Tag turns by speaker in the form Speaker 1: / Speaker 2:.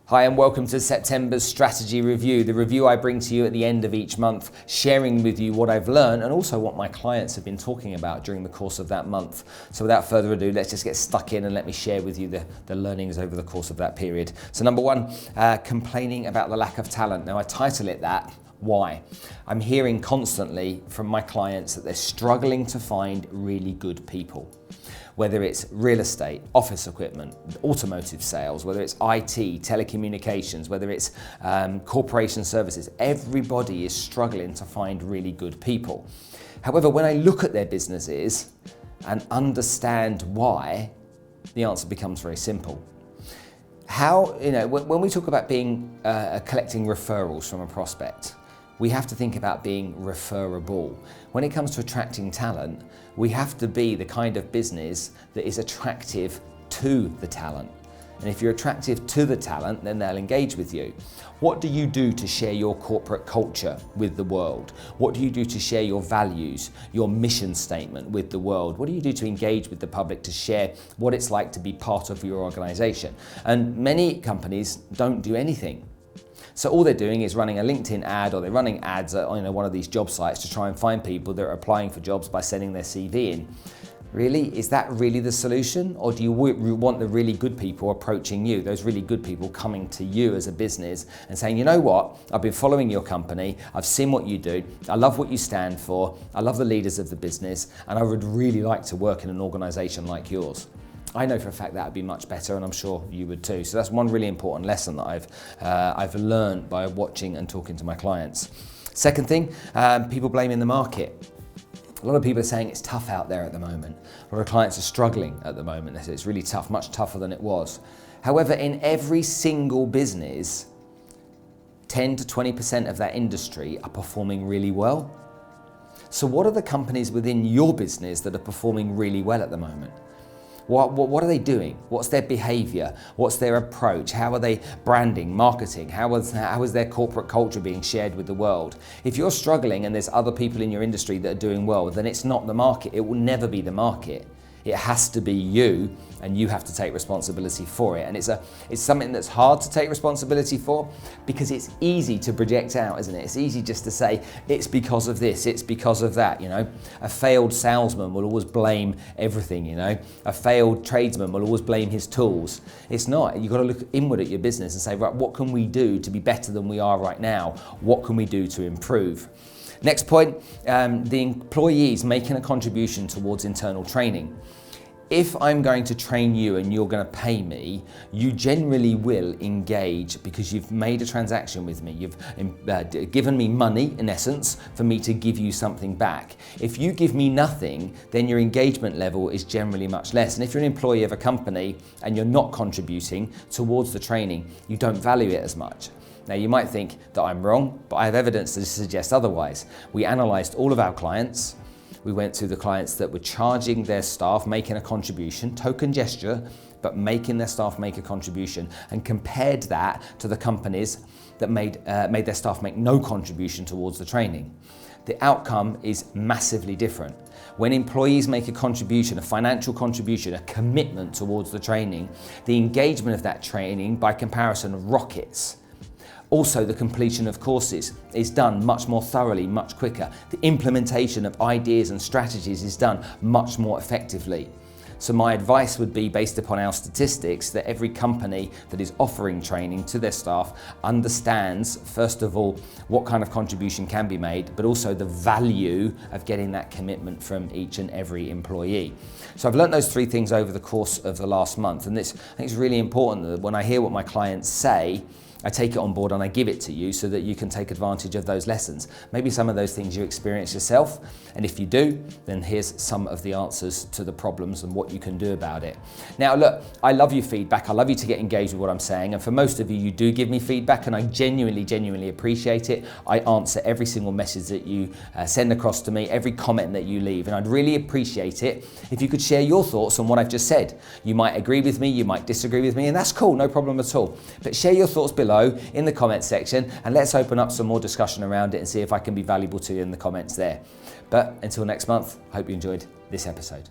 Speaker 1: Hi and welcome to September's Strategy Review, the review I bring to you at the end of each month, sharing with you what I've learned and also what my clients have been talking about during the course of that month. So without further ado, let's just get stuck in and let me share with you the learnings over the course of that period. So number one, complaining about the lack of talent. Now I title it that. Why? I'm hearing constantly from my clients that they're struggling to find really good people. Whether it's real estate, office equipment, automotive sales, whether it's IT, telecommunications, whether it's corporation services, everybody is struggling to find really good people. However, when I look at their businesses and understand why, the answer becomes very simple. When we talk about collecting referrals from a prospect, we have to think about being referable. When it comes to attracting talent, we have to be the kind of business that is attractive to the talent. And if you're attractive to the talent, then they'll engage with you. What do you do to share your corporate culture with the world? What do you do to share your values, your mission statement with the world? What do you do to engage with the public to share what it's like to be part of your organization? And many companies don't do anything. So all they're doing is running a LinkedIn ad, or they're running ads at one of these job sites to try and find people that are applying for jobs by sending their CV in. Really? Is that really the solution? Or do you want the really good people approaching you, those really good people coming to you as a business and saying, you know what, I've been following your company, I've seen what you do, I love what you stand for, I love the leaders of the business, and I would really like to work in an organization like yours. I know for a fact that would be much better, and I'm sure you would too. So that's one really important lesson that I've learned by watching and talking to my clients. Second thing, people blaming the market. A lot of people are saying it's tough out there at the moment. A lot of clients are struggling at the moment. They say it's really tough, much tougher than it was. However, in every single business, 10 to 20% of that industry are performing really well. So what are the companies within your business that are performing really well at the moment? What are they doing? What's their behavior? What's their approach? How are they branding, marketing? How is their corporate culture being shared with the world? If you're struggling and there's other people in your industry that are doing well, then it's not the market. It will never be the market. It has to be you, and you have to take responsibility for it. And it's something that's hard to take responsibility for because it's easy to project out, isn't it? It's easy just to say, it's because of this, it's because of that, A failed salesman will always blame everything, A failed tradesman will always blame his tools. It's not. You've got to look inward at your business and say, right, what can we do to be better than we are right now? What can we do to improve? Next point, the employees making a contribution towards internal training. If I'm going to train you and you're going to pay me, you generally will engage because you've made a transaction with me. You've given me money, in essence, for me to give you something back. If you give me nothing, then your engagement level is generally much less. And if you're an employee of a company and you're not contributing towards the training, you don't value it as much. Now you might think that I'm wrong, but I have evidence to suggest otherwise. We analysed all of our clients. We went through the clients that were charging their staff, making a contribution, token gesture, but making their staff make a contribution, and compared that to the companies that made their staff make no contribution towards the training. The outcome is massively different. When employees make a contribution, a financial contribution, a commitment towards the training, the engagement of that training by comparison rockets. Also, the completion of courses is done much more thoroughly, much quicker. The implementation of ideas and strategies is done much more effectively. So my advice would be, based upon our statistics, that every company that is offering training to their staff understands, first of all, what kind of contribution can be made, but also the value of getting that commitment from each and every employee. So I've learned those three things over the course of the last month, and I think it's really important that when I hear what my clients say, I take it on board and I give it to you so that you can take advantage of those lessons. Maybe some of those things you experience yourself, and if you do, then here's some of the answers to the problems and what you can do about it. Now look, I love your feedback. I love you to get engaged with what I'm saying, and for most of you, you do give me feedback, and I genuinely appreciate it. I answer every single message that you send across to me, every comment that you leave, and I'd really appreciate it if you could share your thoughts on what I've just said. You might agree with me, you might disagree with me, and that's cool, no problem at all. But share your thoughts below in the comments section, and let's open up some more discussion around it and see if I can be valuable to you in the comments there. But until next month, I hope you enjoyed this episode.